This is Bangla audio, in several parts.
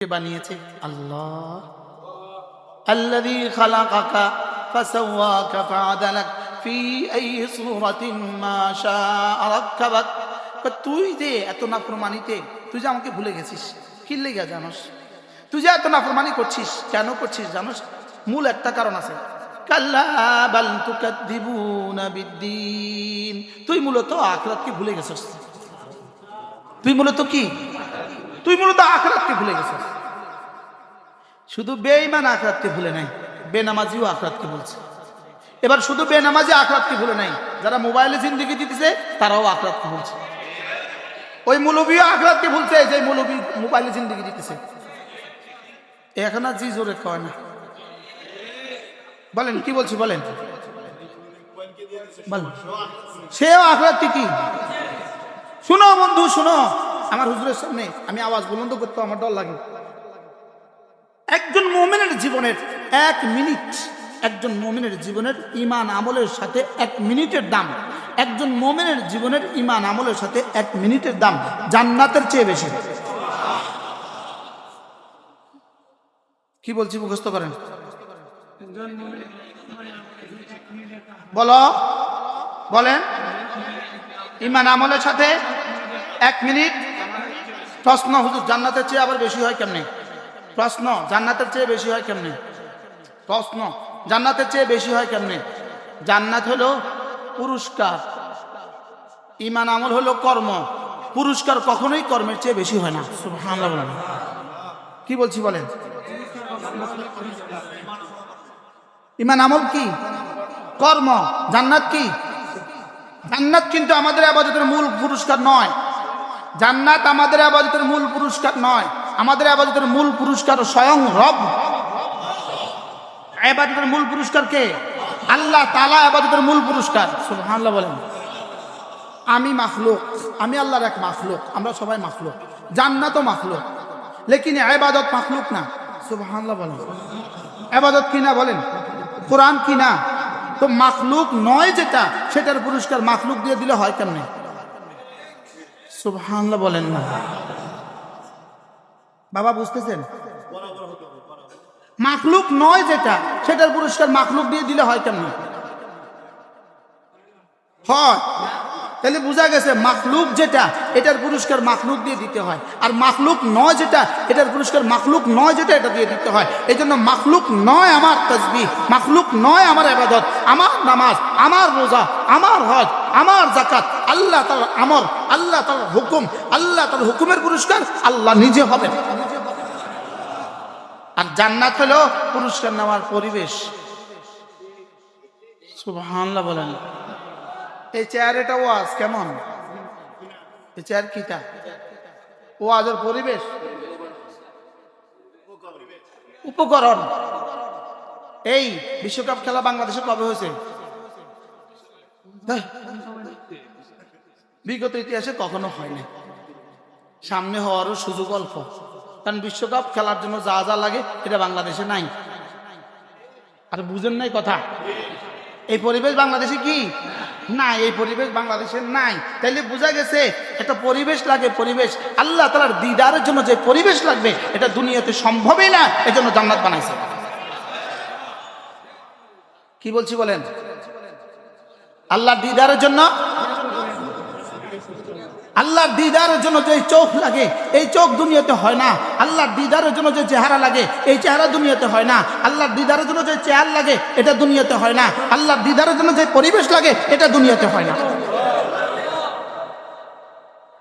বানিয়েছে আল্লাহ। আল্লাযী খালাকাকা ফাসাওয়াকা ফাআদালাক ফি আই সূরাতিন মা শাআ রাক্কাবাক। তুই যে এত নাফরমানিতে তুই যে আমাকে ভুলে গেছিস, কি লেগে জানোস? তুই যে এত নাফরমানি করছিস, কেন করছিস জানোস? মূল একটা কারণ আছে, কাল্লা বাল তুকাদ্দিবুনা বিদ্দীন। তুই মূলত আখিরাতকে ভুলে গেছিস। তুই মূলত কি? তুই মূলত আখিরাতকে ভুলে গেছিস। শুধু বেঈমান আখিরাতকে ভুলে নাই, বেনামাজিও আখিরাতকে ভুলছে। এবার শুধু বেনামাজি আখিরাতকে ভুলে নাই, যারা মোবাইলে জিন্দেগি দিতেছে তারাও আখিরাতকে ভুলছে। ওই মৌলবীও আখিরাতকে ভুলছে, যে মৌলবী মোবাইলে জিন্দেগি দিতেছে। এখন আর জি জোরে কয় না, বলেন কি বলছি বলেন, বলেন সেও আখিরাতকে কি? শুনো বন্ধু শুনো, আমার হুজুরের সামনে আমি আওয়াজ বুলন্দ করতে আমার ডর লাগে। একজন মুমিনের জীবনের 1 মিনিট, একজন মুমিনের জীবনের ঈমান আমলের সাথে 1 মিনিটের দাম, একজন মুমিনের জীবনের ঈমান আমলের সাথে 1 মিনিটের দাম জান্নাতের চেয়ে বেশি। কি বলছি মুখস্থ করেন, বলো বলেন। ঈমান আমলের সাথে 1 মিনিট। প্রশ্ন, হুজুর জান্নাতের চেয়ে আবার বেশি হয় কেমনে? প্রশ্ন, জান্নাতের চেয়ে বেশি হয় কেমনে? প্রশ্ন, জান্নাতের চেয়ে বেশি হয় কেমনে? জান্নাত হলো পুরস্কার, ঈমান আমল হলো কর্ম। পুরস্কার কখনোই কর্মের চেয়ে বেশি হয় না। সুবহানাল্লাহ বলেন। কি বলছি বলেন। ঈমান আমল কি? কর্ম। জান্নাত কি? জান্নাত কিন্তু আমাদের ইবাদতের মূল পুরস্কার নয়। জান্নাত আমাদের ইবাদতের মূল পুরস্কার নয়। আমাদের ইবাদতের মূল পুরস্কার স্বয়ং রব। ইবাদতের মূল পুরস্কার কে? আল্লাহ তাআলা ইবাদতের মূল পুরস্কার। সুবহানাল্লাহ বলেন। আমি মাখলুক, আমি আল্লাহর এক মাখলুক, আমরা সবাই মাখলুক। জান্নাতও মাখলুক, লেকিন ইবাদত মাখলুক না। সুবহানাল্লাহ বলেন। ইবাদত কি না বলেন? কোরআন কি না? তো মাখলুক নয় যেটা, সেটার পুরস্কার মাখলুক দিয়ে দিলে হয় কেমনে? সুবহানাল্লাহ বলেন না। বাবা বুঝতেছেন? মাখলুক নয় যেটা, সেটার পুরস্কার মাখলুক দিয়ে দিলে হয় কেমনে? হয়। তাহলে বোঝা গেছে মাখলুক যেটা, এটার পুরস্কার মাখলুক দিয়ে দিতে হয়, আর মাখলুক নয় যেটা, এটার পুরস্কার মাখলুক নয় যেটা, এটা দিয়ে দিতে হয়। এই জন্য মাখলুক নয় আমার তাসবিহ, মাখলুক নয় আমার ইবাদত, আমার নামাজ, আমার রোজা, আমার হজ, আমার যাকাত আল্লাহ তাআলার আমর, আল্লাহ তাআলার হুকুম, আল্লাহ তাআলার হুকুমের পুরস্কার আল্লাহ নিজে হবেন। আর জান্নাত হলো পুরস্কার নেওয়ার পরিবেশ। সুবহানাল্লাহ বলেন। এই চেয়ার, এটা ওয়াজ কেমন? এই চেয়ার কিটা? ওয়াজের পরিবেশ, উপকরণ। এই বিশ্বকাপ খেলা বাংলাদেশে কবে হয়েছে? বিগত ইতিহাসে কখনো হয়নি, সামনে হওয়ারও সুযোগ অল্প। কারণ বিশ্বকাপ খেলার জন্য যা যা লাগে এটা বাংলাদেশে নাই। আর বুঝেন নাই কথা? এই পরিবেশ বাংলাদেশে কি না, এই পরিবেশ বাংলাদেশে নাই। তাইলে বোঝা গেছে একটা পরিবেশ লাগে। পরিবেশ আল্লাহ তাআলার দিদারের জন্য যে পরিবেশ লাগবে, এটা দুনিয়াতে সম্ভবই না। এজন্য জান্নাত বানাইছে। কি বলছি বলেন? আল্লাহর দিদারের জন্য, আল্লাহর দিদারের জন্য যে চোখ লাগে, এই চোখ দুনিয়াতে হয় না। আল্লাহর দিদারের জন্য যে চেহারা লাগে, এই চেহারা দুনিয়াতে হয় না। আল্লাহর দিদারের জন্য যে চেয়ার লাগে, এটা দুনিয়াতে হয় না। আল্লাহর দিদারের জন্য যে পরিবেশ লাগে, এটা দুনিয়াতে হয় না।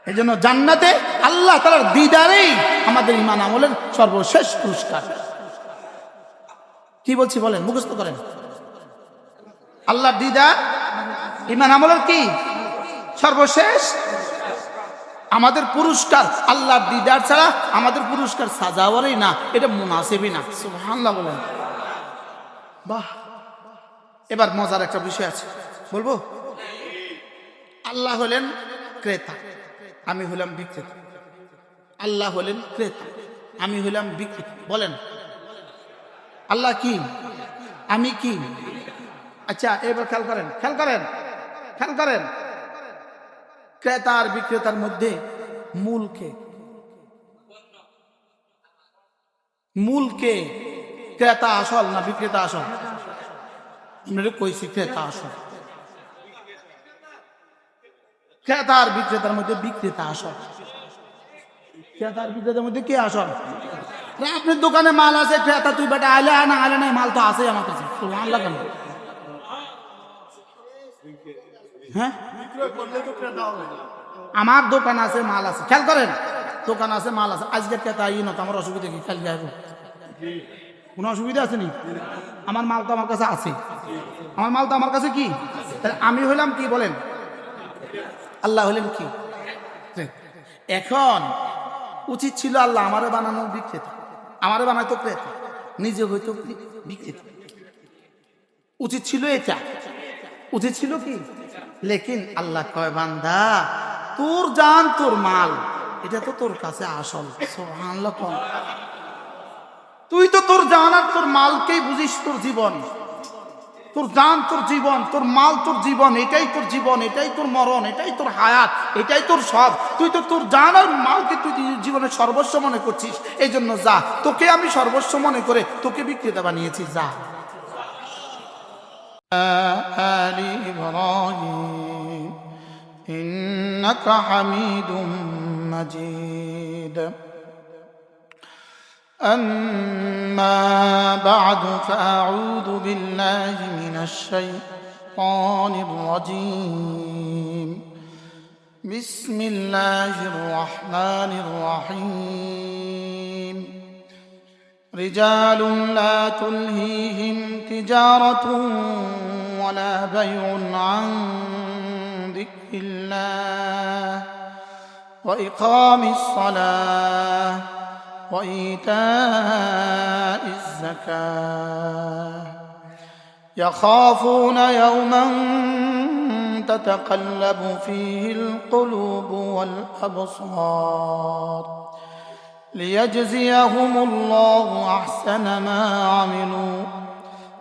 এই জন্য জান্নাতে আল্লাহ তাআলার দিদারেই আমাদের ঈমান আমলের সর্বশেষ পুরস্কার। কি বলছি বলেন, মুখস্থ করেন। আল্লাহর দিদার ঈমান আমলের কি সর্বশেষ আমাদের পুরস্কার। আল্লাহর দিদার ছাড়া আমাদের পুরস্কার সাজাওয়ারই না, এটা মুনাসিবই না। সুবহানাল্লাহ বলেন। বাহ, এবার মজার একটা বিষয় আছে, বলবো। আল্লাহ হলেন ক্রেতা, আমি হলাম বিক্রেতা। আল্লাহ হলেন ক্রেতা, আমি হলাম বিক্রেতা। বলেন আল্লাহ কি, আমি কি? আচ্ছা এবার খেয়াল করেন, খেয়াল করেন, খেয়াল করেন। ক্রেতা আর বিক্রেতার মধ্যে মূল কে? মূল কে? ক্রেতা আসল না বিক্রেতা আসল? আমরা কইছি ক্রেতা আসল। ক্রেতা আর বিক্রেতার মধ্যে বিক্রেতা আসল। ক্রেতা আর বিক্রেতার মধ্যে কে আসল? আপনার দোকানে মাল আছে, ক্রেতা তুই বেটা আইলে না আইলে নাই, মাল তো আছে আমার কাছে, সুবহানাল্লাহ কেন? হ্যাঁ, আমার দোকান আছে, মাল আছে, খেয়াল করেন, দোকান আছে, মাল আছে, আজকে ক্রেতা আই না তো আমার অসুবিধা কি? খেয়াল যাবো, কোনো অসুবিধা আছে নি? আমার মাল তো আমার কাছে আছে, আমার মাল তো আমার কাছে কি? আমি হইলাম কি বলেন, আল্লাহ হলেন কি? এখন উচিত ছিল আল্লাহ আমারে বানানো বিক্রেতা, আমারে বানাইতো ক্রেতা, নিজে হইতো বিক্রেতা, উচিত ছিল এটা, উচিত ছিল কি? লেকিন আল্লাহ কয় বান্দা তোর জান তোর মাল এটা তো তোর কাছে আসল। সুবহানাল্লাহ। তুই তো তোর জান আর তোর মালকেই বুঝিস তোর জীবন, তোর জান তোর জীবন, তোর মাল তোর জীবন, এটাই তোর জীবন, এটাই তোর মরণ, এটাই তোর হায়াত, এটাই তোর সব। তুই তো তোর জান আর মালকে তুই জীবনের সর্বস্ব মনে করছিস, এই জন্য যা, তোকে আমি সর্বস্ব মনে করে তোকে বিক্রেতা বানিয়েছি, যা। آل إبراهيم إنك حميد مجيد أما بعد فأعوذ بالله من الشيطان الرجيم بسم الله الرحمن الرحيم رجال لا تلهيهم تجارة ولا بيع عن ذكر الله وإقام الصلاة وإيتاء الزكاة يخافون يوما تتقلب فيه القلوب والأبصار ليجزيهم الله أحسن ما عملوا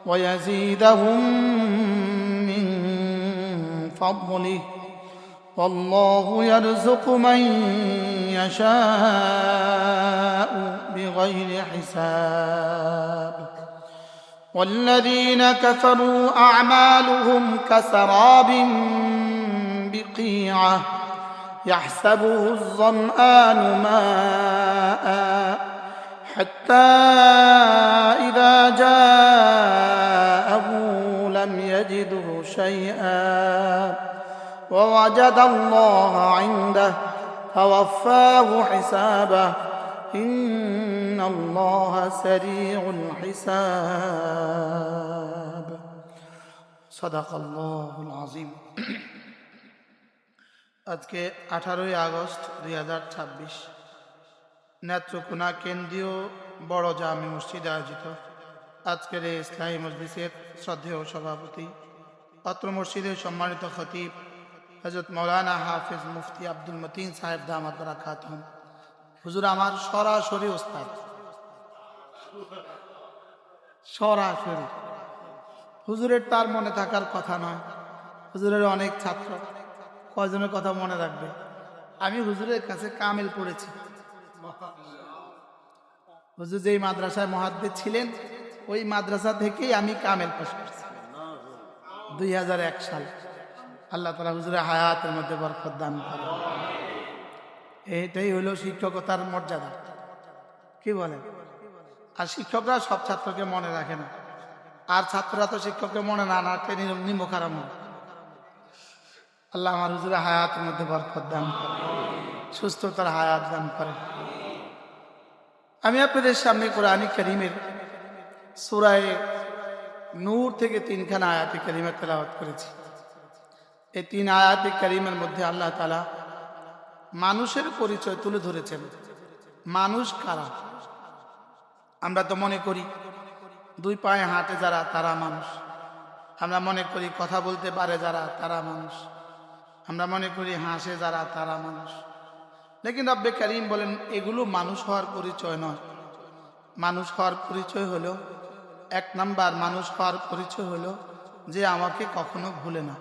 ويزيدهم من فضله والله يرزق من يشاء بغير حساب والذين كفروا أعمالهم كسراب بقيعة يحسبه الظمآن ماء حتى إذا جاءه لم يجده شيئا ووجد الله عنده فوفاه حسابه إن الله سريع الحساب صدق الله العظيم। আজকে 18 আগস্ট 2026 নেত্রকোনা কেন্দ্রীয় বড় জামে মসজিদে আয়োজিত আজকের এই ইসলামী মজলিসের শ্রদ্ধেয় সভাপতি, অত্র মসজিদের সম্মানিত খতিব হযরত মাওলানা হাফেজ মুফতি আব্দুল মতিন সাহেব দামাত বারাকাতুহুম, হুজুর আমার সরাসরি ওস্তাদ, সরাসরি হুজুরের তার মনে থাকার কথা নয়, হুজুরের অনেক ছাত্র, কয়জনের কথা মনে রাখবে? আমি হুজুরের কাছে কামেল পড়েছি, হুজুর যেই মাদ্রাসায় মুহাদ্দিস ছিলেন ওই মাদ্রাসা থেকেই আমি কামেল পাশ করছি 2001 সালে। আল্লাহ তাআলা হুজুরের হায়াতের মধ্যে বরকত দান করেন। এটাই হলো শিক্ষকতার মর্যাদা, কি বলেন? আর শিক্ষকরা সব ছাত্রকে মনে রাখে না, আর ছাত্ররা তো শিক্ষককে মনে না রাখলে নিমুখ হারাম। আল্লাহ আমার হুজুরের হায়াতের মধ্যে বরকত দান করেন, সুস্থতার হায়াত দান করেন। আমি আপনাদের সামনে কোরআন কারীমের সূরা নূর থেকে 3খানা আয়াতে কারিমা তেলাওয়াত করেছি। এই 3 আয়াতে কারিমের মধ্যে আল্লাহ তাআলা মানুষের পরিচয় তুলে ধরেছেন। মানুষ কারা? আমরা তো মনে করি 2 পায়ে হাঁটে যারা তারা মানুষ, আমরা মনে করি কথা বলতে পারে যারা তারা মানুষ, আমরা মনে করি হাসে যারা তারা মানুষ। লেকিন রব্বে কারীম বলেন এগুলো মানুষ হওয়ার পরিচয় নয়। মানুষ হওয়ার পরিচয় হলো, 1 নাম্বার মানুষ হওয়ার পরিচয় হলো যে আমাকে কখনো ভুলে না।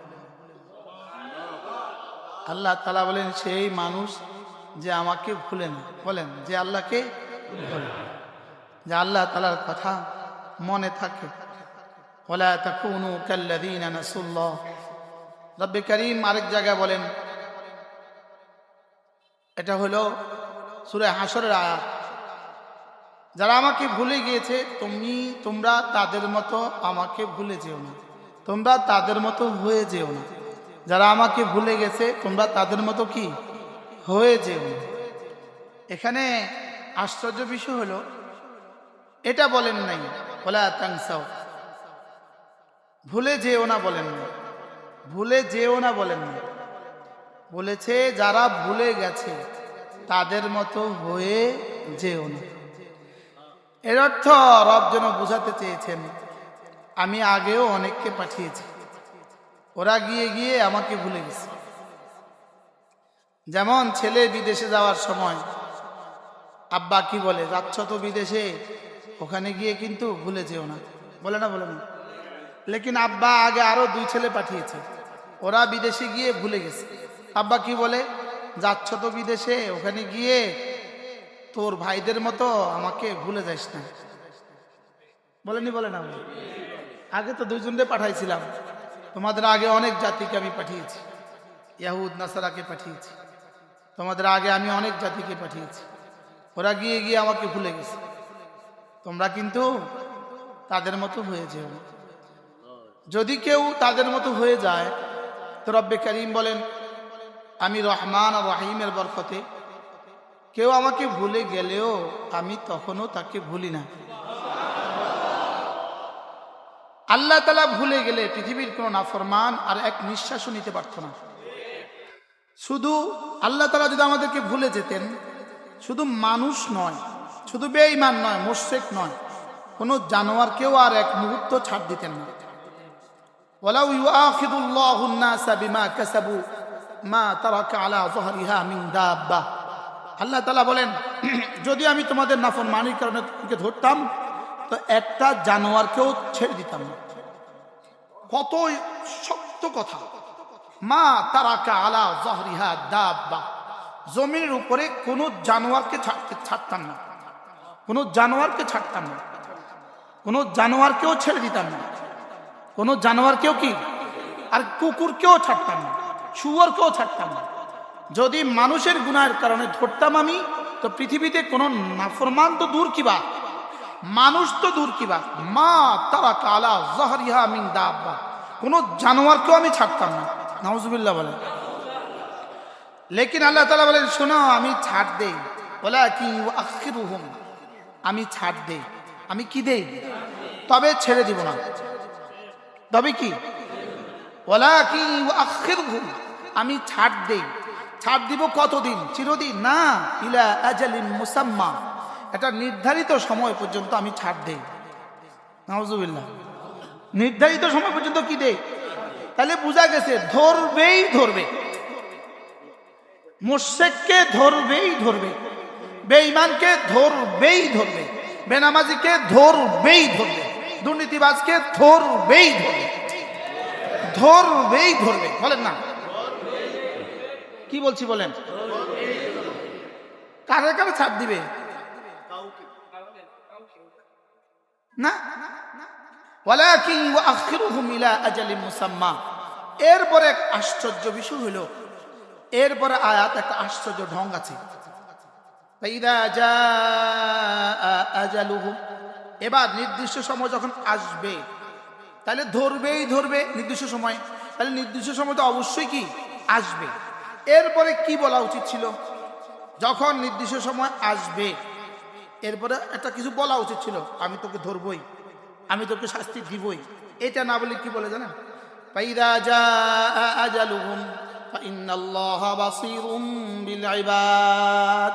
আল্লাহ তাআলা বলেন সেই মানুষ যে আমাকে ভুলে না। বলেন যে আল্লাহকে ভুলে। যে আল্লাহ তাআলার কথা মনে থাকে। ওয়ালা তাকুনু কাল্লাযীনা নাসুল্লাহ। রব্বে কারীম আরেক জায়গায় বলেন, এটা হলো সূরা হাশরের আয়াত, যারা আমাকে ভুলে গিয়েছে তোমরা তাদের মতো আমাকে ভুলে যেও না, তোমরা তাদের মতো হয়ে যেও না। যারা আমাকে ভুলে গেছে তোমরা তাদের মতো কি হয়ে যেও না। এখানে আশ্চর্য বিষয় হলো এটা বলেন নাই ওয়ালা তানসাও, ভুলে যেও না বলেন না, ভুলে যেও না বলেন না, বলেছে যারা ভুলে গেছে তাদের মতো হয়ে যেও না। এর অর্থ রব যেন বুঝাতে চেয়েছেন আমি আগেও অনেককে পাঠিয়েছি, ওরা গিয়ে গিয়ে আমাকে ভুলে গেছে। যেমন ছেলে বিদেশে যাওয়ার সময় আব্বা কি বলে, যাচ্ছ তো বিদেশে, ওখানে গিয়ে কিন্তু ভুলে যেও না, বলে না? বলে না? লেকিন আব্বা আগে আরো 2 ছেলে পাঠিয়েছে, ওরা বিদেশে গিয়ে ভুলে গেছে। আব্বা কি বলে, যাচ্ছ তো বিদেশে, ওখানে গিয়ে তোর ভাইদের মতো আমাকে ভুলে যাস না। বলেনি? বলে না? আগে তো 2 জনকে পাঠাইছিলাম, তোমাদের আগে অনেক জাতিকে আমি পাঠিয়েছি, ইয়াহুদ নাসারাকে পাঠিয়েছি, তোমাদের আগে আমি অনেক জাতিকে পাঠিয়েছি, ওরা গিয়ে গিয়ে আমাকে ভুলে গেছে, তোমরা কিন্তু তাদের মতো হয়ে যেও না। যদি কেউ তাদের মতো হয়ে যায় তো রব্বে কারীম বলেন আমি রহমান আর রহিমের বরকতে কেউ আমাকে ভুলে গেলেও আমি তখনও তাকে ভুলি না। আল্লাহ তাআলা ভুলে গেলে পৃথিবীর কোনো নাফরমান আর এক নিঃশ্বাসও নিতে পারত না। শুধু আল্লাহ তাআলা যদি আমাদেরকে ভুলে যেতেন, শুধু মানুষ নয়, শুধু বেঈমান নয়, মুশরিক নয়, কোনো জানোয়ারকেও আর এক মুহূর্ত ছাড় দিতেন না। ওয়ালাউ ইউআখিদুল্লাহুন নাসা বিমা কাসাবু মা তারাকা আলা যহরিহা মিন দাব্বা। আল্লাহ তাআলা বলেন যদি আমি তোমাদের নাফরমানির কারণে তোমাকে ধরতাম তো একটা জানোয়ারকেও ছেড়ে দিতাম না। কত শক্ত কথা! মা তারাকা আলা যহরিহা দাব্বা, জমিনের উপরে কোনো জানোয়ারকে ছাড়তাম না, কোনো জানোয়ারকে ছাড়তাম না, কোনো জানোয়ারকেও ছেড়ে দিতাম না, কোনো জানোয়ারকেও কি আর কুকুরকেও ছাড়তাম না, শুয়োরকেও ছাড়তাম না। যদি মানুষের গুনাহের কারণে ধরতাম আমি, তো পৃথিবীতে কোনো নাফরমান তো দূর কিবা, মানুষ তো দূর কিবা, মা তারাকা আলা যহরিহা মিন দাব্বা, কোনো জানোয়ারকেও আমি ছাড়তাম না। নাউজুবিল্লাহ বলে। লেকিন আল্লাহ তাআলা বলেন শোনো আমি ছাড় দেই, ওয়ালাকিন ইউআখিরুহুম, আমি ছাড় দেই, আমি কি দেই, তবে ছেড়ে দিব না। তবে কি, ওয়ালাকিন ইউআখিরুহুম, আমি ছাড় দেই। ছাড় দিব কতদিন? চিরদিন না, ইলা আজালিন মুসাম্মা, এটা নির্ধারিত সময় পর্যন্ত আমি ছাড় দেই। নাউজুবিল্লাহ। নির্ধারিত সময় পর্যন্ত কি দেই? তাহলে বোঝা গেছে ধরবেই ধরবে, মুশরিককে ধরবেই ধরবে, বেঈমানকে ধরবেই ধরবে, বেনামাজিকে ধরবেই ধরবে, দুর্নীতিবাজকে ধরবেই ধরবে, ধরবেই ধরবে। বলেন না? কি বলছি বলেন? কারে কারে ছাড় দিবে না। ওয়ালাকিন ইউআখিরুহুম ইলা আজালিন মুসাম্মা। এরপরে এক আশ্চর্য বিষয় হলো, এরপরে আয়াত একটা আশ্চর্য ঢং আছে। ফাইদা জাআ আজালুহুম, এবার নির্দিষ্ট সময় যখন আসবে তাহলে ধরবেই ধরবে নির্দিষ্ট সময়, তাহলে নির্দিষ্ট সময় তো অবশ্যই কি আসবে। এরপরে কি বলা উচিত ছিল? যখন নির্দিষ্ট সময় আসবে এরপরে একটা কিছু বলা উচিত ছিল, আমি তোকে ধরবই, আমি তোকে শাস্তি দিবই। এটা না বলে কি বলে জানেন? ফাইদা জাআ আজালুহুম ফাইন্নাল্লাহা বাসীরুম বিল ইবাদ।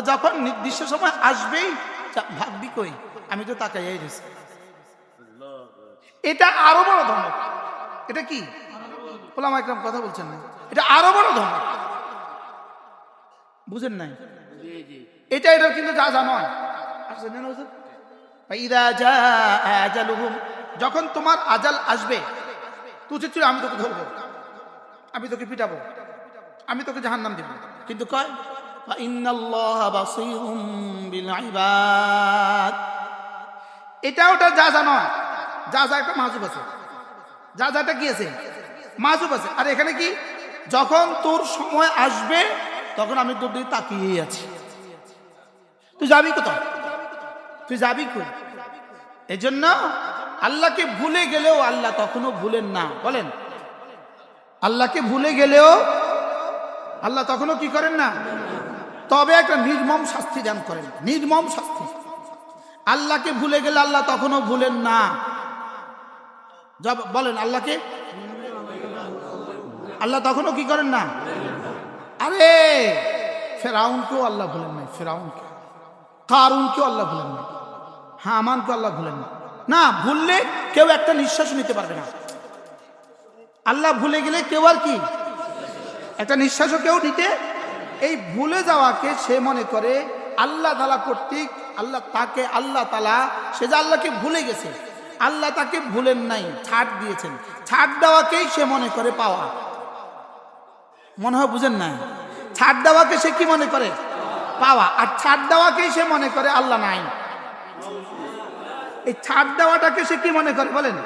যখন নির্দিষ্ট সময় আসবেই ভাববি কই, আমি তো তাকাইয়াই রয়েছি। এটা আরো বড় ধমক। এটা কি ওলামা ইকরাম কথা বলছেন না, এটা আরো বড় ধমক। বুঝেন নাই? এটা কিন্তু যা নয়। যখন তোমার আজাল আসবে তুই উচিত ছিল আমি তোকে ধরবো, আমি তোকে পিটাবো, আমি তোকে জাহান্নাম দিব, কিন্তু কয় ইন্নাল্লাহা বাসীরুম বিল ইবাদ, এটা ওটা যা যা নয়, যা যা একটা মাহুব আছে, যা যাটা কি আছে, মাহুব আছে। আর এখানে কি, যখন তোর সময় আসবে তখন আমি তোর দিকে তাকিয়েই আছি, তুই যাবি কোথায়, তুই যাবি কই? এই জন্য আল্লাহকে ভুলে গেলেও আল্লাহ তখনও ভুলেন না। বলেন, আল্লাহকে ভুলে গেলেও আল্লাহ তখনও কি করেন না, তবে একটা নির্মম শাস্তি দান করেন, নির্মম শাস্তি। আল্লাহকে ভুলে গেলে আল্লাহ তখনও ভুলেন না। বলেন, আল্লাহকে আল্লাহ তখনও কি করেন না। আরে ফেরাউনকেও আল্লাহ ভুলেন নাই, ফেরাউনকে, কারুনকেও আল্লাহ ভুলেন না, হামানকেও আল্লাহ ভুলেন না। না ভুললে কেউ একটা নিঃশ্বাস নিতে পারবে না। আল্লাহ ভুলে গেলে কেউ আর কি একটা নিঃশ্বাসও কেউ নিতে, এই ভুলে যাওয়াকে সে মনে করে আল্লাহ তাআলা কর্তৃক, আল্লাহ তাকে, আল্লাহ তাআলা সে যে আল্লাহকে ভুলে গেছে, আল্লাহ তাকে ভুলেন নাই, ছাড় দিয়েছেন। ছাড় দেওয়াকেই সে মনে করে পাওয়া। মনে হয় বুঝেন না, ছাড় দেওয়াকে সে কি মনে করে পাওয়া, আর ছাড় দেওয়াকেই সে মনে করে আল্লাহ নাই। এই ছাড় দেওয়াটাকে সে কি মনে করে বলেন,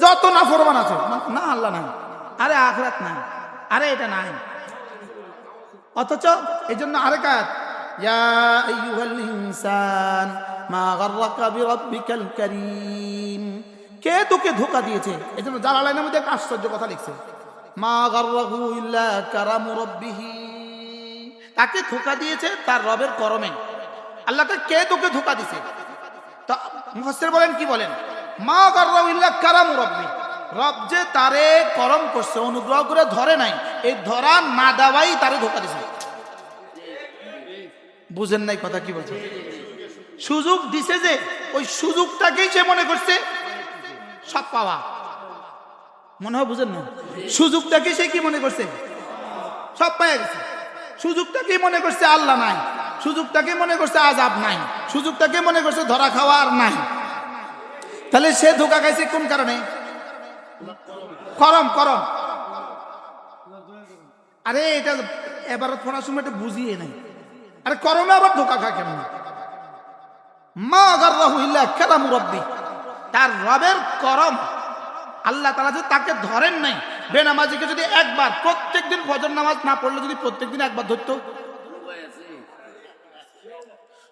যত না ফরমান আছে, না আল্লাহ নাই, আরে আখিরাত নাই, আরে এটা নাই। অথচ এই জন্য আরেকাত, ইয়া আইয়ুহাল ইনসান মা গাররাকা বিরাব্বিকাল কারীম, কে তোকে ধোঁকা দিয়েছে। এই জন্য জালালাইনের মধ্যে একটা আশ্চর্য কথা লিখছে, মা গাররাহু ইল্লা কারামু রাব্বিহি, তাকে ধোঁকা দিয়েছে তার রবের করমে। আল্লাহকে কে তোকে ধোঁকা দিয়েছে? তা মুফাসসির বলেন, কি বলেন, মা গাররাহু ইল্লা কারামু রাব্বি, রব যে তারে করম করছে, অনুগ্রহ করে ধরে নাই, এই ধরা না দেওয়াই তারে ধোঁকা দিয়েছে। বুঝেন নাই কথা কি বলছে? সুযোগ দিছে যে ওই সুযোগটাকেই সে মনে করছে সব পাওয়া। মনে হয় বুঝেন না, সুযোগটাকে সে কি মনে করছে সব পেয়ে গেছে। সুযোগটাকে মনে করছে আল্লাহ নাই, সুযোগটাকে মনে করছে আযাব নাই, সুযোগটাকে মনে করছে ধরা খাওয়া আর নাই। তাহলে সে ধোঁকা খাইছে কোন কারণে? করম, করম। আরে এটা এবার পড়ার সময় এটা বুঝিয়ে নাই, আরে করমে আবার ধোঁকা খায় কেমন? মা গাররাহু ইল্লা কারামু রাব্বি, তার রবের করম, আল্লাহ তাআলা যে তাকে ধরেন নাই। বেনামাজিকে যদি একবার, প্রত্যেকদিন ফজর নামাজ না পড়লে যদি প্রত্যেকদিন একবার ধরতো,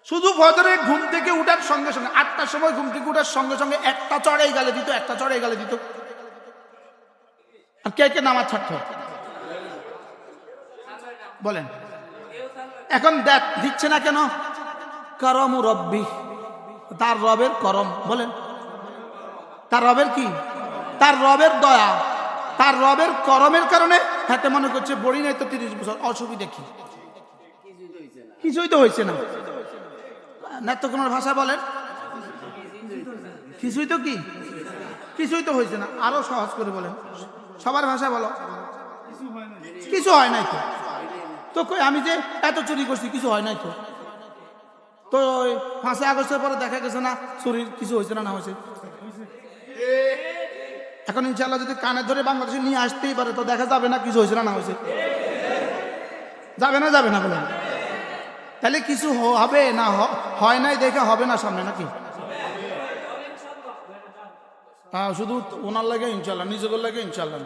শুধু ফজরে ঘুম থেকে উঠার সঙ্গে সঙ্গে 8টার সময় ঘুম থেকে উঠার সঙ্গে সঙ্গে একটা চড়াই গালে দিত, একটা চড়াই গালে দিত, আর কে কে নামাজ ছাড়ত বলেন? এখন দেখ দিচ্ছে না কেন? কারামু রব্বি, তার রবের করম। বলেন, তার রবের কি? তার রবের দয়া, তার রবের করমের কারণে হাতে মনে করছে বড়ি নাই তো 30 বছর, অসুবিধা কি? কিছুই তো হয়েছে না। নেত্রকোনার ভাষা বলেন, কিছুই তো কি, কিছুই তো হয়েছে না। আরো সহজ করে বলেন, সবার ভাষা বলো, কিছু হয় নাই তো। তো কই আমি যে এত চুরি করছি, কিছু হয় নাই তো। তো 5 আগস্টের পরে দেখা গেছে না চুরির কিছু হয়েছে না, না হয়েছে? এখন ইনশাআল্লাহ যদি কানে ধরে বাংলাদেশে নিয়ে আসতেই পারে তো দেখা যাবে না কিছু হয়েছে না, না হয়েছে? যাবে না, যাবে না বলেন? তাহলে কিছু হবে না, হয় নাই দেখে হবে না সামনে নাকি? হ্যাঁ, শুধু ওনার লাগে ইনশাআল্লাহ, নিজেদের লাগে ইনশাআল্লাহ।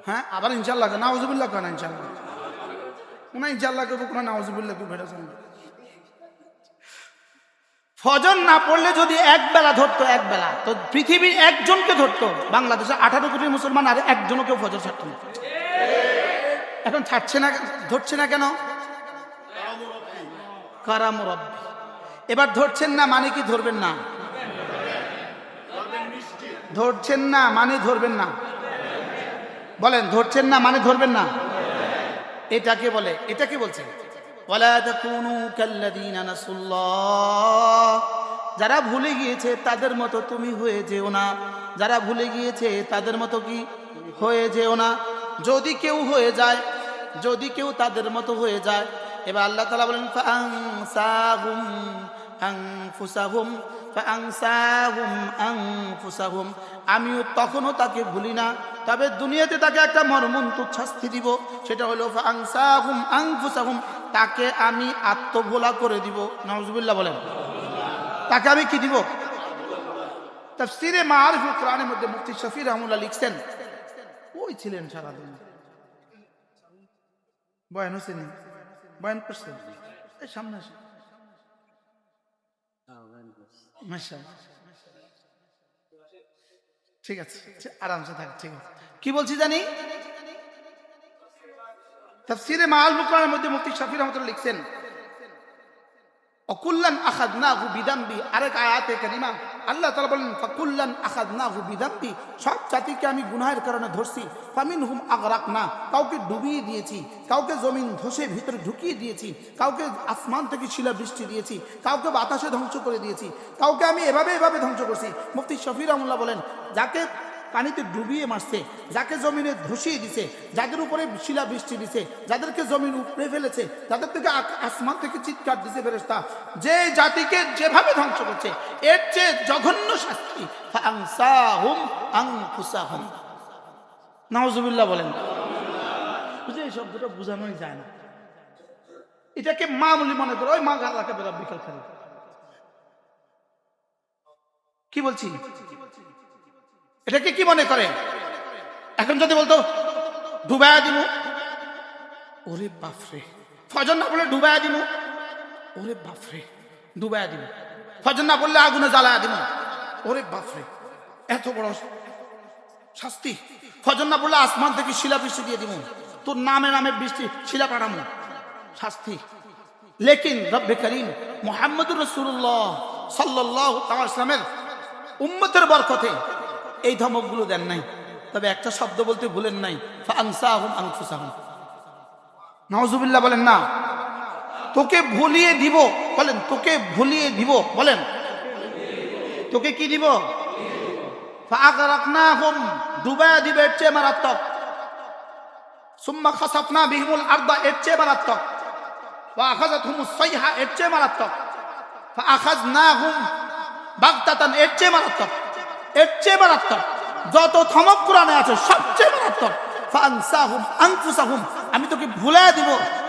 হ্যাঁ, আবার ইনশাআল্লাহ নাউজুবিল্লাহ কেন? ইনশাআল্লাহ ওনা ইনশাআল্লাহ কেবো, কোনো নাউজুবিল্লাহ কেউ ভেড়েছেন। ফজর না পড়লে যদি এক বেলা ধরতো, এক বেলা, তো পৃথিবীর একজনকে ধরতো। বাংলাদেশে 18 কোটি মুসলমান, আর একজনও কেউ ফজর ছাড়তো না। এখন ছাড়ছে না, ধরছে না কেন? কারামু রাব্বি। এবার ধরছেন না মানে কি ধরবেন না? ধরছেন না মানে ধরবেন না। বলেন, ধরছেন না মানে ধরবেন না। এটাকে বলে, এটাকে বলছে ওয়ালা তাকুনু কাল্লাযীনা নাসুল্লাহ, যারা ভুলে গিয়েছে তাদের মতো তুমি হয়ে যেও না। যারা ভুলে গিয়েছে তাদের মতো কি হয়ে যেও না। যদি কেউ হয়ে যায়, যদি কেউ তাদের মতো হয়ে যায়, এবার আল্লাহ তাআলা বলেন ফাআনসাহুম আনফুসাহুম, ফাআনসাহুম আনফুসাহুম, আমিও তখনও তাকে ভুলি না, তবে দুনিয়াতে তাকে একটা মর্মন্তুদ শাস্তি দিব। সেটা হলো ফাআনসাহুম আনফুসাহুম, তাকে আমি আত্মভোলা করে দিব। নাউজুবিল্লাহ বলেন। তাকে আমি কি দিব? তাফসীরে মাআরিফুল কোরআনের মধ্যে মুফতি শফি রাহমাতুল্লাহ লিখছেন, ওই ছিলেন সারাদিন বয়ান হোসেন বয়ান করছেন, এই সামনে আসেন। মাশাআল্লাহ, ঠিক আছে, আরামসে থাক, ঠিক আছে। কি বলছি জানি, তাফসীরে মাআরিফুল কোরআনের মধ্যে মুফতি শফি রাহমাতুল্লাহ লিখছেন, অকুল্লান আখাযনাহু বিদামবি। আরেক আয়াতে কারিমা আল্লাহ তাআলা বলেন, ফাকুল্লান আখাযনাহু বিদামবি, সব জাতিকে আমি গুনাহের কারণে ধরছি। ফামিনহুম আগরাকনা, কাউকে ডুবিয়ে দিয়েছি, কাউকে জমিন ধসে ভিতরে ঢুকিয়ে দিয়েছি, কাউকে আসমান থেকে শিলাবৃষ্টি দিয়েছি, কাউকে বাতাসে ধ্বংস করে দিয়েছি, কাউকে আমি এভাবে এভাবে ধ্বংস করছি। মুফতি শফি রাহমাতুল্লাহ বলেন, যাকে পানিতে ডুবিয়ে মারছে, যাকে জমিনে ধসিয়ে দিছে, যাদের উপরে শিলাবৃষ্টি দিছে, যাদেরকে জমিন উপড়ে ফেলেছে, যাদের থেকে আসমান থেকে চিৎকার দিছে ফেরেশতা, যে জাতিকে যেভাবে ধ্বংস করছে এর চেয়ে জঘন্য শাস্তি ফাআনসাহুম আনফুসাহুম। নাউজুবিল্লাহ বলেন। বুঝে এই শব্দটা বোঝানোই যায় না, এটাকে মামুলি মনে করো, ওই মা গালাকে বেরা বিকাল খালি। কি বলছি, এটাকে কি মনে করে? এখন যদি বলতো ডুবায়া দিমু, ওরে বাপরে। ফজর না বললে ডুবায়া দিমু, ওরে বাপরে ডুবায়া দিমু। ফজর না বললে আগুনে জ্বালায়া দিমু, ওরে বাপরে এত বড় শাস্তি। ফজর না বললে আসমান থেকে শিলা বৃষ্টি দিয়ে দিমু, তোর নামে নামে বৃষ্টি শিলা পাঠামু, শাস্তি। লেকিন রব্বে করিম মুহাম্মদুর রাসূলুল্লাহ সাল্লাল্লাহু আলাইহি ওয়াসাল্লামের উম্মতের বরকতে এই ধমকগুলো দেন নাই। তবে একটা শব্দ বলতে ভুলেন নাই, ফাআনসাহুম আনফুসাহুম। নাউজুবিল্লাহ বলেন না। তোকে ভুলিয়ে দিব, বলেন তোকে ভুলিয়ে দিব, বলেন তোকে কি দিব? ফাআগরাকনাহুম, ডুবায়া দিবে, এর চেয়ে মারাত্মক। সুম্মা খাসাফনা বিহিমুল আরদা, এর চেয়ে মারাত্মক। ওয়া আখাযাতহুমুস সাইহা, এর চেয়ে মারাত্মক। ফাআখাযনাহুম বাগতাতান, এর চেয়ে মারাত্মক, এর চেয়ে মারাত্মক। যত ধমক কোরআনে আছে সবচেয়ে মারাত্মক। ফাআনসাহুম আনফুসাহুম, আমি তোকে ভুলায়া দিব।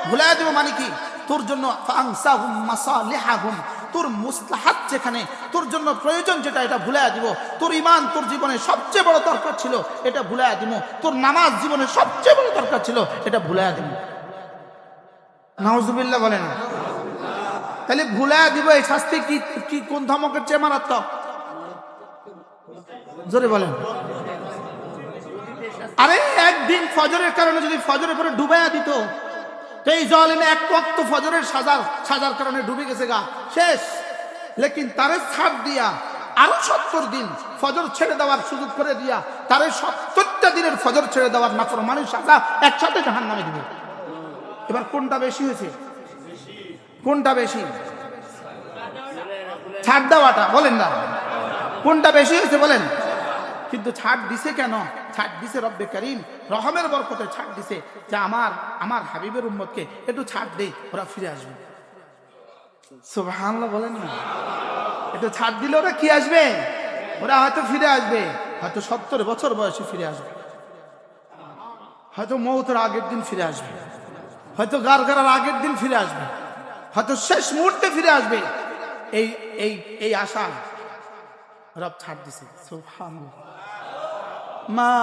ভুলায়া দিব মানে কি? তোর জন্য ফাআনসাহুম মাসালিহাহুম, তোর মুসলাহাত যেখানে, তোর জন্য প্রয়োজন যেটা, এটা ভুলায়া দিব। তোর ঈমান তোর জীবনে সবচেয়ে বড় দরকার ছিল, এটা ভুলায়া দিব। তোর নামাজ জীবনে সবচেয়ে বড় দরকার ছিল, এটা ভুলায়া দিব। নাউজুবিল্লাহ বলেন। তাহলে ভুলায়া দিব, এই শাস্তি কি কি কোন ধমকের চেয়ে মারাত্মক? জোরে বলেন। আরে একদিন ফজরের কারণে যদি ফজরের পরে ডুবাইয়া দিত, তো এই জালেম এক ওয়াক্ত ফজরের সাজার কারণে ডুবে গেছে গা, শেষ। লেকিন তারে ছাড় দিয়া আরো 70 দিন ফজর ছেড়ে দেওয়ার সুযোগ করে দিয়া, তারে 70টা দিনের ফজর ছেড়ে দেওয়ার নাফরমানির সাজা একসাথে জাহান্নামে দিবে। এবার কোনটা বেশি হয়েছে? কোনটা বেশি? ছাড় দেওয়াটা, বলেন না কোনটা বেশি হয়েছে বলেন। কিন্তু ছাড় দিছে কেন? ছাড় দিছে রব্বে করিম রহমের বরকতে ছাড় দিছে, যে আমার হাবিবের উম্মতকে একটু ছাড় দেই, ওরা ফিরে আসবে। সুবহানাল্লাহ বলেন না। একটু ছাড় দিলে ওরা কি আসবে? ওরা হয়তো ফিরে আসবে, হয়তো 70 বছর বয়সে ফিরে আসবে, হয়তো মওতের আগের দিন ফিরে আসবে, হয়তো গারগারার আগের দিন ফিরে আসবে, হয়তো শেষ মুহূর্তে ফিরে আসবে। এই এই এই আশা রব ছাড় দিছে। সুবহানাল্লাহ। মা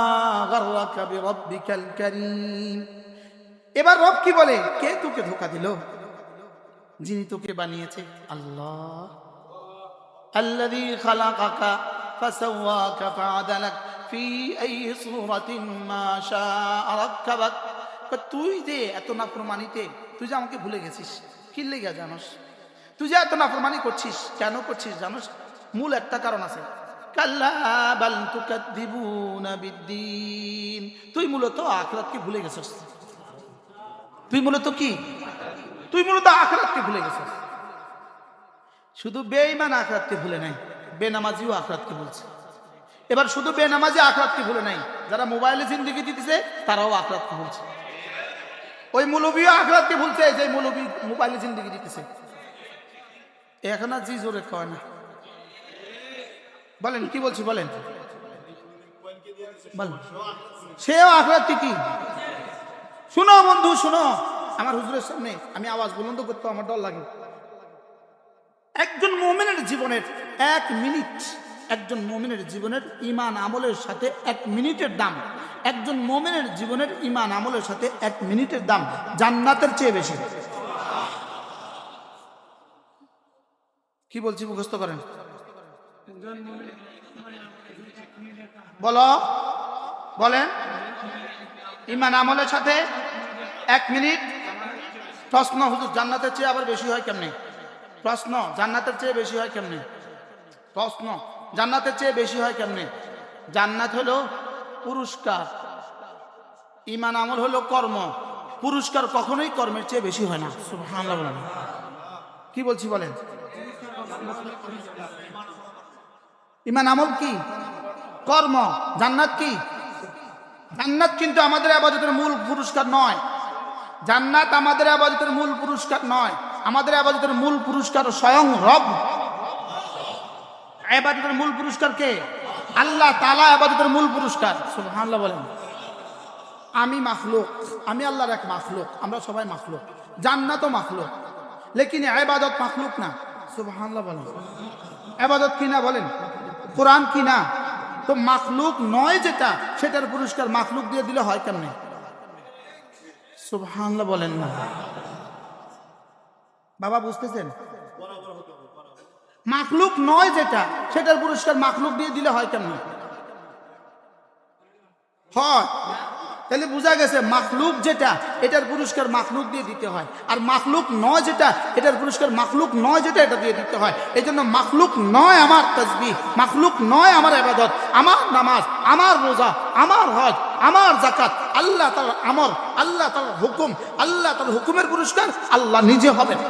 গাররাকা বিরাব্বিকাল কারীম। এবার রব কি বলে? কে তোকে ধোঁকা দিল? যিনি তোকে বানিয়েছে, আল্লাহ। আল্লাযী খালাকাকা ফাসাওয়াকা ফাআদালাক ফি আই সূরাতিন মা শাআ রাক্কাবাক। তুই যে এত নাফরমানিতে, তুই যে আমাকে ভুলে গেছিস, কি লেগে জানোস? তুই যে এত নাফরমানি করছিস, কেন করছিস জানোস? মূল একটা কারণ আছে, কাল্লা বাল তুকাদ্দিবুনা বিদ্দীন। তুই মূলত আখিরাতকে ভুলে গেছিস। তুই মূলত কি? তুই মূলত আখিরাতকে ভুলে গেছিস। শুধু বেঈমান আখিরাতকে ভুলে নাই, বেনামাজিও আখিরাতকে ভুলছে। এবার শুধু বেনামাজি আখিরাতকে ভুলে নাই, যারা মোবাইলে জিন্দেগি দিতেছে তারাও আখিরাতকে ভুলছে। ওই মৌলবীও আখিরাতকে ভুলছে, যে মৌলবী মোবাইলে জিন্দেগি দিতেছে। এখন আর জি জোরে কয় না, বলেন কি বলছি বলেন, বলেন। সেও আখিরাতকে কি? শুনো বন্ধু শুনো, আমার হুজুরের সামনে আমি আওয়াজ বুলন্দ করতে আমার ডর লাগে। একজন মুমিনের জীবনের 1 মিনিট, একজন মুমিনের জীবনের ঈমান আমলের সাথে 1 মিনিটের দাম, একজন মুমিনের জীবনের ঈমান আমলের সাথে 1 মিনিটের দাম জান্নাতের চেয়ে বেশি। কি বলছি মুখস্থ করেন, বলো বলেন। ঈমান আমলের সাথে 1 মিনিট। প্রশ্ন, হুজুর জান্নাতের চেয়ে আবার বেশি হয় কেমনে? প্রশ্ন, জান্নাতের চেয়ে বেশি হয় কেমনে? প্রশ্ন, জান্নাতের চেয়ে বেশি হয় কেমনে? জান্নাত হলো পুরস্কার, ঈমান আমল হলো কর্ম। পুরস্কার কখনোই কর্মের চেয়ে বেশি হয় না। সুবহানাল্লাহ বলেন। কি বলছি বলেন। ঈমান আমল কি? কর্ম। জান্নাত কি? জান্নাত কিন্তু আমাদের ইবাদতের মূল পুরস্কার নয়। জান্নাত আমাদের ইবাদতের মূল পুরস্কার নয়। আমাদের ইবাদতের মূল পুরস্কার স্বয়ং রব। ইবাদতের মূল পুরস্কার কে? আল্লাহ তাআলা ইবাদতের মূল পুরস্কার। সুবহানাল্লাহ বলেন। আমি মাখলুক, আমি আল্লাহর এক মাখলুক, আমরা সবাই মাখলুক। জান্নাতও মাখলুক, লেকিন ইবাদত মাখলুক না। সুবহানাল্লাহ বলেন। ইবাদত কি না বলেন? কোরআন কি না? তো মাখলুক নয় যেটা, সেটার পুরস্কার মাখলুক দিয়ে দিলে হয় কেমনে? সুবহানাল্লাহ বলেন না। বাবা বুঝতেছেন? মাখলুক নয় যেটা, সেটার পুরস্কার মাখলুক দিয়ে দিলে হয় কেমনে? হয়। তাহলে বোঝা গেছে মাখলুক যেটা, এটার পুরস্কার মাখলুক দিয়ে দিতে হয়, আর মাখলুক নয় যেটা, এটার পুরস্কার মাখলুক নয় যেটা, এটা দিয়ে দিতে হয়। এই জন্য মাখলুক নয় আমার তাসবিহ, মাখলুক নয় আমার ইবাদত, আমার নামাজ, আমার রোজা, আমার হজ, আমার যাকাত আল্লাহ তাআলার আমর, আল্লাহ তাআলার হুকুম, আল্লাহ তাআলার হুকুমের পুরস্কার আল্লাহ নিজে হবেন।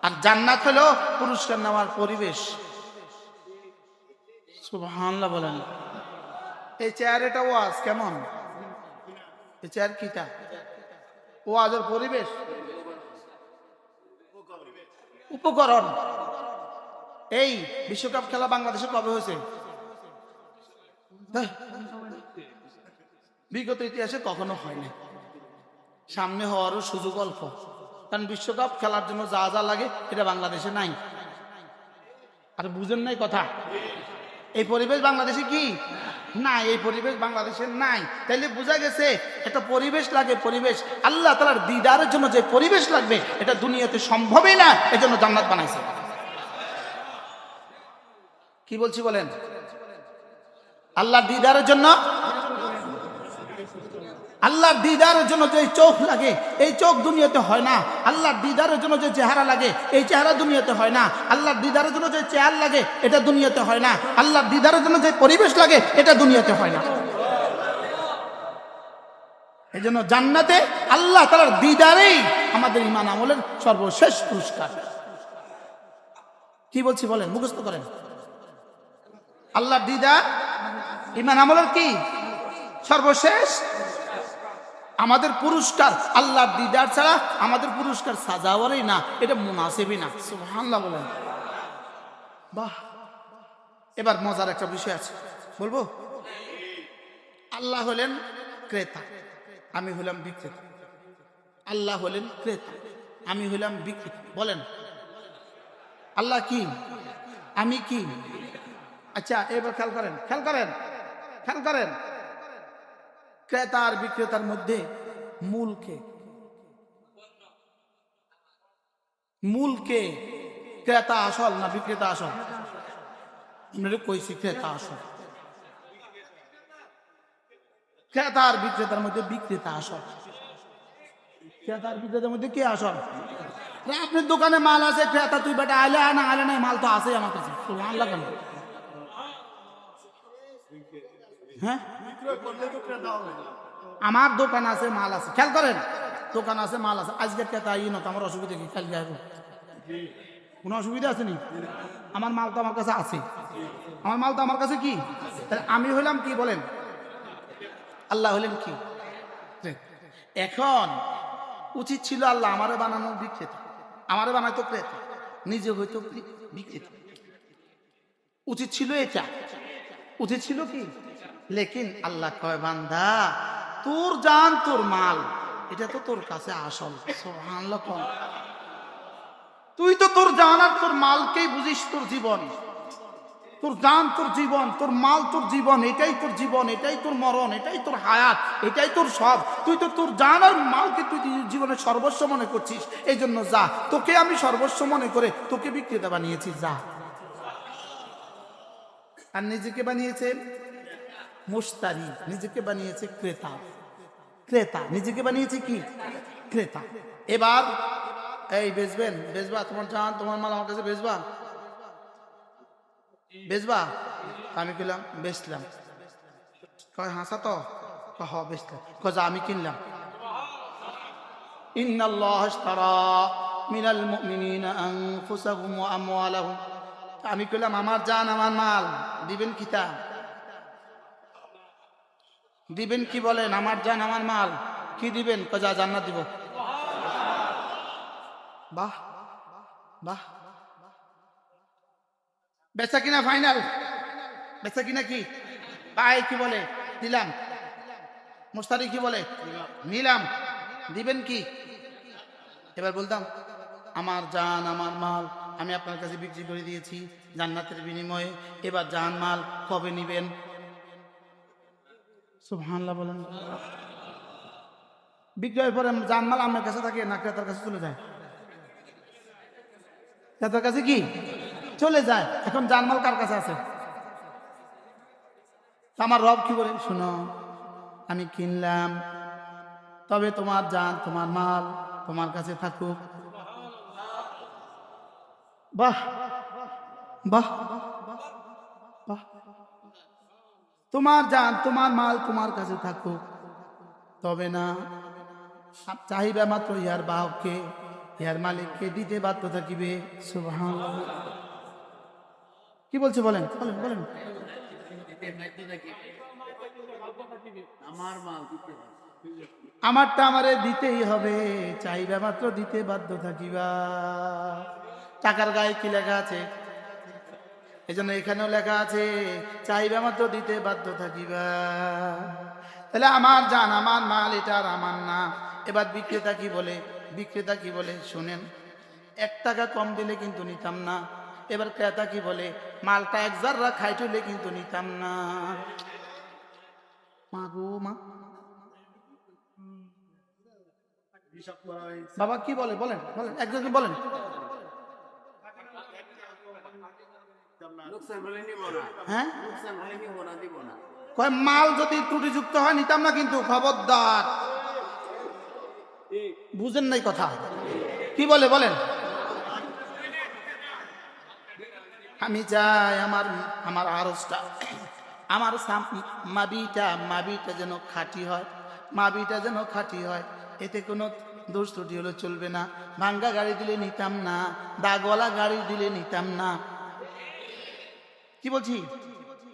আর জান্নাত হলো পুরস্কার নেওয়ার পরিবেশ। সুবহানাল্লাহ বলেন। এই চেয়ারটা ওয়াজ কেমন? এই চেয়ার কিটা? ওয়াজের পরিবেশ, উপকরণ। এই বিশ্বকাপ খেলা বাংলাদেশে কবে হয়েছে? বিগত ইতিহাসে কখনো হয়নি, সামনে হওয়ারও সুযোগ অল্প। কারণ বিশ্বকাপ খেলার জন্য যা যা লাগে এটা বাংলাদেশে নাই। আর বুঝেন নাই কথা? এই পরিবেশ বাংলাদেশে কি না, এই পরিবেশ বাংলাদেশে নাই। তাইলে বোঝা গেছে একটা পরিবেশ লাগে। পরিবেশ আল্লাহ তাআলার দিদারের জন্য যে পরিবেশ লাগবে, এটা দুনিয়াতে সম্ভবই না। এজন্য জান্নাত বানাইছে। কি বলছি বলেন? আল্লাহর দিদারের জন্য, আল্লাহর দিদারের জন্য যে চোখ লাগে, এই চোখ দুনিয়াতে হয় না। আল্লাহর দিদারের জন্য যে চেহারা লাগে, এই চেহারা দুনিয়াতে হয় না। আল্লাহর দিদারের জন্য যে চেয়ার লাগে, এটা দুনিয়াতে হয় না। আল্লাহর দিদারের জন্য যে পরিবেশ লাগে, এটা দুনিয়াতে হয় না। এই জন্য জান্নাতে আল্লাহ তাআলার দিদারেই আমাদের ঈমান আমলের সর্বশেষ পুরস্কার। কি বলছি বলেন, মুখস্থ করেন। আল্লাহর দিদার ঈমান আমলের কি সর্বশেষ আমাদের পুরস্কার। আল্লাহর দিদার ছাড়া আমাদের পুরস্কার সাজাওয়ারই না, এটা মুনাসিবই না। সুবহানাল্লাহ বলেন। বাহ, এবার মজার একটা বিষয় আছে, বলবো। আল্লাহ হলেন ক্রেতা, আমি হলাম বিক্রেতা। আল্লাহ হলেন ক্রেতা, আমি হলাম বিক্রেতা। বলেন আল্লাহ কি, আমি কি? আচ্ছা এবার খেয়াল করেন, খেয়াল করেন, খেয়াল করেন। ক্রেতা আর বিক্রেতার মধ্যে মূল কে? মূল কে? ক্রেতা আসল না বিক্রেতা আসল? আমরা কইছি ক্রেতা আসল। ক্রেতা আর বিক্রেতার মধ্যে বিক্রেতা আসল। ক্রেতা আর বিক্রেতার মধ্যে কে আসল? আপনার দোকানে মাল আছে, ক্রেতা তুই বেটা আইলে না আইলে নাই, মাল তো আছে আমার কাছে। সুবহানাল্লাহ কেন? হ্যাঁ, আমার দোকান আছে, মাল আছে। খেয়াল করেন, দোকান আছে, মাল আছে। আজকে ক্রেতা আই না, আমার অসুবিধা কি? কালকে আসবো, কোনো অসুবিধা আছে নি? আমার মাল তো আমার কাছে আছে, আমার মাল তো আমার কাছে কি? আমি হইলাম কি বলেন? আল্লাহ হলেন কি? এখন উচিত ছিল আল্লাহ আমারে বানানো বিক্রেতা, আমারে বানাইতো ক্রেতা, নিজে হইতো বিক্রেতা। উচিত ছিল এটা, উচিত ছিল কি? লেকিন আল্লাহ কয় বান্দা তোর জান তোর মাল, এটা তো তোর কাছে আসল। সুবহানাল্লাহ। তুই তো তোর জান আর তোর মালকেই বুঝিস তোর জীবন। তোর জান তোর জীবন, তোর মাল তোর জীবন, এটাই তোর জীবন, এটাই তোর মরণ, এটাই তোর হায়াত, এটাই তোর সব। তুই তো তোর জান আর মালকে তুই জীবনের সর্বস্ব মনে করছিস। এই জন্য যা, তোকে আমি সর্বস্ব মনে করে তোকে বিক্রেতা বানিয়েছি, যা। আর নিজেকে বানিয়েছে মুশতারি, নিজেকে বানিয়েছে ক্রেতা। ক্রেতা নিজেকে বানিয়েছে কি? ক্রেতা। এবার এই বেচবেন, বেচবা তোমার জান তোমার মাল আমার কাছে বেচবা, বেচবা? আমি কিনলাম, বেচলাম। কয় হাসা তো, হ বেচলাম। কয় আমি কিনলাম। ইন্নাল্লাহ আশতারা মিনাল মুমিনিনা আনফুসাহুম ওয়া আমওয়ালাহুম। আমি কইলাম আমার জান আমার মাল দিবেন কিতা? দিবেন কি বলেন? আমার জান আমার মাল কি দিবেন? কয় যা জান্নাত দিব। বাহ বাহ। বেচা কিনা ফাইনাল? বেচা কিনা কি? ভাই কি বলে? দিলাম। মুশতারি কি বলে? নিলাম। দিবেন কি? এবার বলতাম আমার জান আমার মাল আমি আপনার কাছে বিক্রি করে দিয়েছি জান্নাতের বিনিময়ে, এবার জান মাল কবে নিবেন? সুবহানাল্লাহ বলেন। বিক্রয়ের পরে জান মাল আমার কাছে থাকে না ক্রেতার কাছে চলে যায়? ক্রেতার কাছে কি চলে যায়। এখন জান মাল কার কাছে আছে? আমার রব কি বলে? শুনো, আমি কিনলাম, তবে তোমার জান তোমার মাল তোমার কাছে থাকুক। বাহ বাহ বাহ। তোমার জান তোমার মাল তোমার কাছে থাকুক, তবে না চাহিবে মাত্র ইহার বাহককে, ইহার মালিককে দিতে বাধ্য থাকিবে। সুবহানাল্লাহ। কি বলছে বলেন বলেন বলেন। আমারটা আমারে দিতেই হবে, চাহিবে মাত্র দিতে বাধ্য থাকিবা। টাকার গায়ে কি লেখা আছে? এই জন্য এখানেও লেখা আছে চাহিবে মাত্র দিতে বাধ্য থাকিবা। তাহলে আমার জান আমার মাল এটা আর আমার না। এবার বিক্রেতা কি বলে? বিক্রেতা কি বলে শুনেন, 1 টাকা কম দিলে কিন্তু নিতাম না। এবার ক্রেতা কি বলে? মালটা 1 জাররা খাইতে হইলে কিন্তু নিতাম না। মা গো মা, বাবা কি বলে বলেন বলেন, একজন বলেন। হ্যাঁ, কয় মাল যদি ত্রুটিযুক্ত হয় নিতাম না কিন্তু, খবরদার। বুঝেন নাই কথা? কি বলে বলেন? আমি চাই আমার আমার আরজটা, আমার মাবিটা যেন খাঁটি হয়, মাবিটা যেন খাঁটি হয়, এতে কোনো দোষ ত্রুটি হলে চলবে না। ভাঙ্গা গাড়ি দিলে নিতাম না, দাগওয়ালা গাড়ি দিলে নিতাম না। কি বলছি?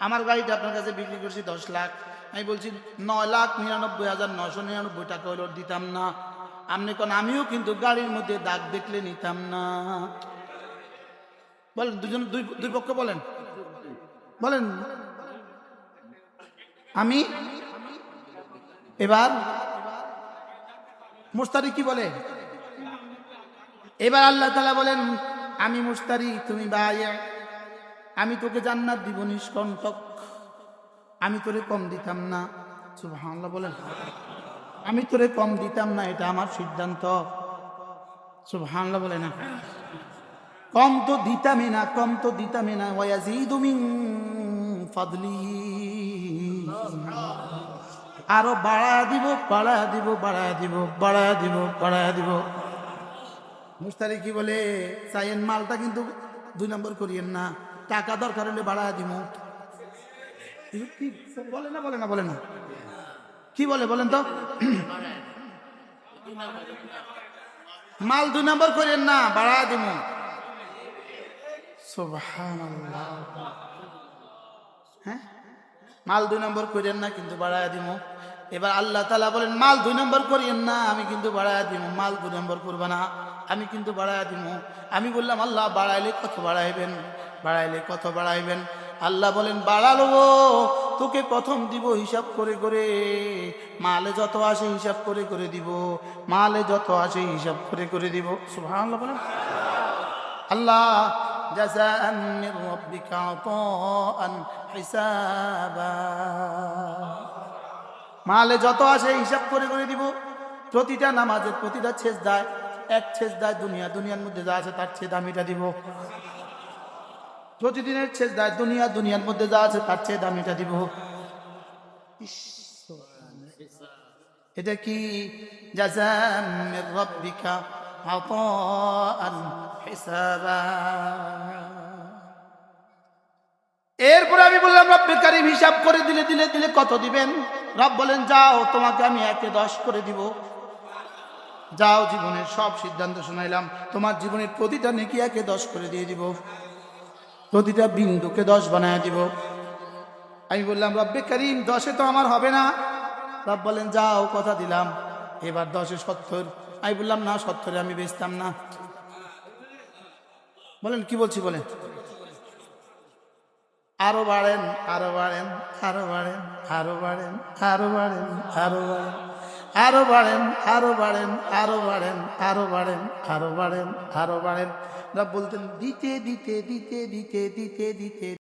আমার গাড়িটা আপনার কাছে বিক্রি করছি 10 লাখ, আমি বলছি 9,99,999 টাকা হইল দিতাম না। আপনি কোন আমিও কিন্তু গাড়ির মধ্যে দাগ দেখলে নিতাম না। বলেন দুজন, দুই পক্ষ বলেন বলেন। আমি এবার মুশতারি কি বলে? এবার আল্লাহ তাআলা বলেন আমি মুশতারি তুমি বায়া, আমি তোকে জান্নাত দিব নিষ্কণ্টক, আমি তোরে কম দিতাম না। সুবহানাল্লাহ বলেন। আমি তোরে কম দিতাম না, এটা আমার সিদ্ধান্ত। সুবহানাল্লাহ বলে না, কম তো দিতামই না, কম তো দিতামই না। ওয়ায়াজিদু মিন ফাদলি, আরো বাড়ায় দিব বাড়ায় দিব বাড়ায় দিব বাড়ায় দিব বাড়ায় দিব। মুশতারি কি বলে? চাইয়েন মালটা কিন্তু 2 নম্বর করিয়েন না, টাকা দরকার হলে বাড়ায় দিব। কি বলে না বলে না বলে না, কি বলে বলেন তো? মাল 2 নম্বর করিয়েন না, বাড়ায় দিব। সুবহানাল্লাহ। হ্যাঁ, মাল 2 নম্বর করিয়েন না কিন্তু বাড়ায় দিব। এবার আল্লাহ তাআলা বলেন মাল 2 নম্বর করিয়েন না, আমি কিন্তু বাড়ায় দিব। মাল 2 নম্বর করবা না, আমি কিন্তু বাড়ায় দিব। আমি বললাম আল্লাহ বাড়াইলে কত বাড়াইবেন? বাড়াইলে কত বাড়াইবেন? আল্লাহ বলেন বাড়ালো তোকে প্রথম দিব হিসাব করে করে, মালে যত আসে হিসাব করে করে দিব, মালে যত আসে হিসাব করে করে দিব। সুবহানাল্লাহ বলেন। আল্লাহ জাযাআন মির রাব্বিকা আতাআন হিসাবা, মালে যত আসে হিসাব করে করে দিব। প্রতিটা নামাজের প্রতিটা সেজদায়, এক সেজদায় দুনিয়ার মধ্যে যা আছে তার চেয়ে দামিটা দিব। প্রতিদিনের সেজদায় দুনিয়ার মধ্যে যা আছে তার চেয়ে দামিটা দিব। এটা কি? জাযাআন মির রাব্বিকা আতাআন হিসাবা। এরপরে আমি বললাম রব্বে কারীম হিসাব করে দিলে দিলে দিলে কত দিবেন? রব বলেন যাও তোমাকে আমি 1-10 করে দিব। যাও, জীবনের সব সিদ্ধান্ত শুনাইলাম, তোমার জীবনের প্রতিটা নেকি 1-10 করে দিয়ে দিব, প্রতিটা বিন্দুকে 10 বানায় দিব। আমি বললাম রব্বে কারীম 10-এ তো আমার হবে না। রব বলেন যাও, কথা দিলাম, এবার 10-এ 70। আমি বললাম না, 70-এ আমি বেচতাম না। বলেন কি বলছি বলেন? আরো বাড়েন, আরো বাড়েন, আরো বাড়েন, আরো বাড়েন, আরো বাড়েন, আরো বাড়েন, আরো বাড়েন, আরো বাড়েন, আরো বাড়েন, আরো বাড়েন, আরো বাড়েন, আরো বাড়েন। রব বলতেন দিতে দিতে দিতে দিতে দিতে দিতে